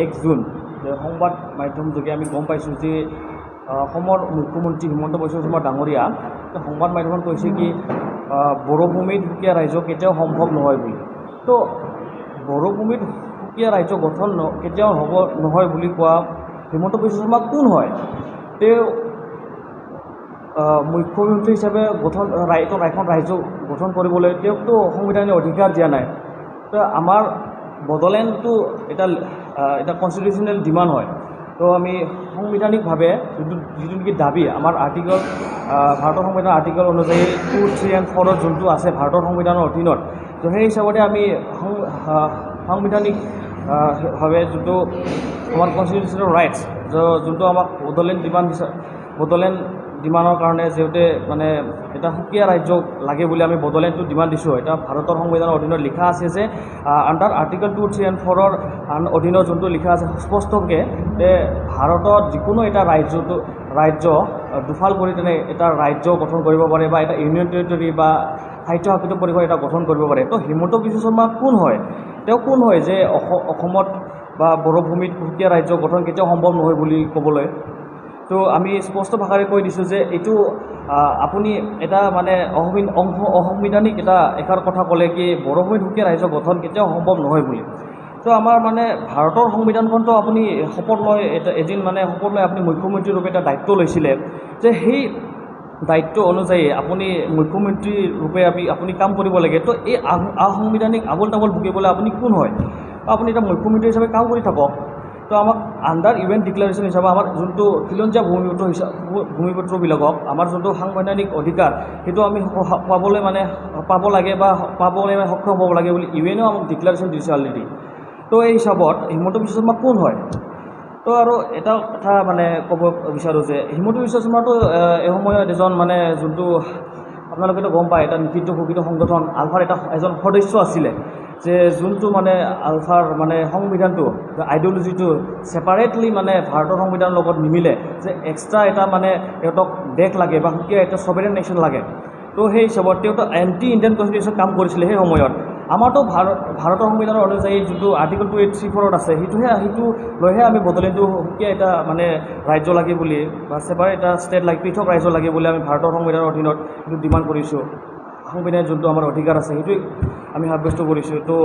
1 June সংবাদ মাধ্যম যোগে আমি গম পাইছোঁ যে অসমৰ মুখ্যমন্ত্ৰী হিমন্ত বিশ্ব শৰ্মা ডাঙৰীয়া সংবাদ মাধ্যমত কৈছে কি বড়োভূমিত সুকীয়া ৰাজ্য কেতিয়াও সম্ভৱ নহয় বুলি। তো বড়োভূমিত সুকীয়া ৰাজ্য গঠন কেতিয়াও হ'ব নহয় বুলি কোৱা হিমন্ত বিশ্ব শৰ্মা কোন হয়? তেওঁ মুখ্যমন্ত্ৰী হিচাপে এখন ৰাজ্য গঠন কৰিবলৈ তেওঁকতো সংবিধানে অধিকাৰ দিয়া নাই। তো আমাৰ বড়োলেণ্ডটো এটা কনষ্টিটিউশ্যনেল ডিমাণ্ড হয়। তো আমি সাংবিধানিকভাৱে যিটো নেকি দাবী আমাৰ ভাৰতৰ সংবিধানৰ আৰ্টিকল অনুযায়ী 2, 3 and 4 যোনটো আছে ভাৰতৰ সংবিধানৰ অধীনত, তো সেই হিচাপতে আমি সাংবিধানিকভাৱে যোনটো আমাৰ কনষ্টিটিউশ্যনেল ৰাইটছ যোনটো আমাক বড়োলেণ্ড ডিমাণ্ডৰ কাৰণে যিহেতু মানে এটা সুকীয়া ৰাজ্য লাগে বুলি আমি বড়োলেণ্ডটো ডিমাণ্ড দিছোঁ। এটা ভাৰতৰ সংবিধানৰ অধীনত লিখা আছে যে আণ্ডাৰ আৰ্টিকল 2, 3 and 4 অধীনত যোনটো লিখা আছে স্পষ্টকৈ যে ভাৰতত যিকোনো এটা ৰাজ্য দুফাল কৰি তেনে এটা ৰাজ্য গঠন কৰিব পাৰে বা এটা ইউনিয়ন টেৰিটৰী বা স্বায়ত্তশাসিত পৰিষদ এটা গঠন কৰিব পাৰে। তো হিমন্ত বিশ্ব শৰ্মা কোন হয়? তেওঁ কোন হয় যে অসমত বা বড়োভূমিত সুকীয়া ৰাজ্য গঠন কেতিয়াও সম্ভৱ নহয় বুলি ক'বলৈ? তো আমি স্পষ্ট ভাষাৰে কৈ দিছোঁ যে এইটো আপুনি এটা মানে অসাংবিধানিক এষাৰ কথা ক'লে কি বড়োভূমিত সুকীয়া ৰাজ্য গঠন কেতিয়াও সম্ভৱ নহয় বুলি। তো আমাৰ মানে ভাৰতৰ সংবিধানখনটো আপুনি শপত লৈ আপুনি মুখ্যমন্ত্ৰী ৰূপে এটা দায়িত্ব লৈছিলে যে সেই দায়িত্ব অনুযায়ী আপুনি মুখ্যমন্ত্ৰী ৰূপে আপুনি কাম কৰিব লাগে। তো এই আসাংবিধানিক আবোল তাবোল ভুগিবলৈ আপুনি কোন হয়? আপুনি এটা মুখ্যমন্ত্ৰী হিচাপে কাম কৰি থাকক। তো আমাক আণ্ডাৰ ইউএন ডিক্লাৰেশ্যন হিচাপে আমাৰ যোনটো খিলঞ্জীয়া ভূমিপুত্ৰবিলাকক আমাৰ যোনটো সাংবিধানিক অধিকাৰ সেইটো আমি পাব লাগে বা পাবলৈ সক্ষম হ'ব লাগে বুলি ইউএনেও আমাক ডিক্লাৰেশ্যন দিছে অলৰেডি। তো এই হিচাপত হিমন্ত বিশ্ব শৰ্মা কোন হয়? তো আৰু এটা কথা ক'ব বিচাৰোঁ যে হিমন্ত বিশ্ব শৰ্মাটো এই সময়ত এজন যোনটো আপোনালোকেতো গম পায় এটা নিষিদ্ধ ঘোষিত সংগঠন আলফাৰ এজন সদস্য আছিলে, যে যোনটো আলফাৰ সংবিধানটো আইডিঅ'লজিটো ছেপাৰেটলি ভাৰতৰ সংবিধানৰ লগত নিমিলে, যে এক্সট্ৰা এটা সিহঁতক দেশ লাগে বা সুকীয়া এটা ছভেৰেইন নেশ্যন লাগে। তো সেই হিচাপত তেওঁতো এণ্টি ইণ্ডিয়ান কনষ্টিটিউশ্যন কাম কৰিছিলে সেই সময়ত। আমাৰতো ভাৰতৰ সংবিধানৰ অনুযায়ী যোনটো আৰ্টিকল 2834 আছে সেইটো লৈহে আমি বড়োলেণ্ডটো সুকীয়া এটা ৰাজ্য লাগে বুলি বা ছেপাৰেট এটা ষ্টেট লাগে, পৃথক ৰাজ্য লাগে বুলি আমি ভাৰতৰ সংবিধানৰ অধীনত সেইটো ডিমাণ্ড কৰিছোঁ। সংবিধানত যোনটো আমাৰ অধিকাৰ আছে সেইটোৱে আমি সাব্যস্ত কৰিছোঁ। তো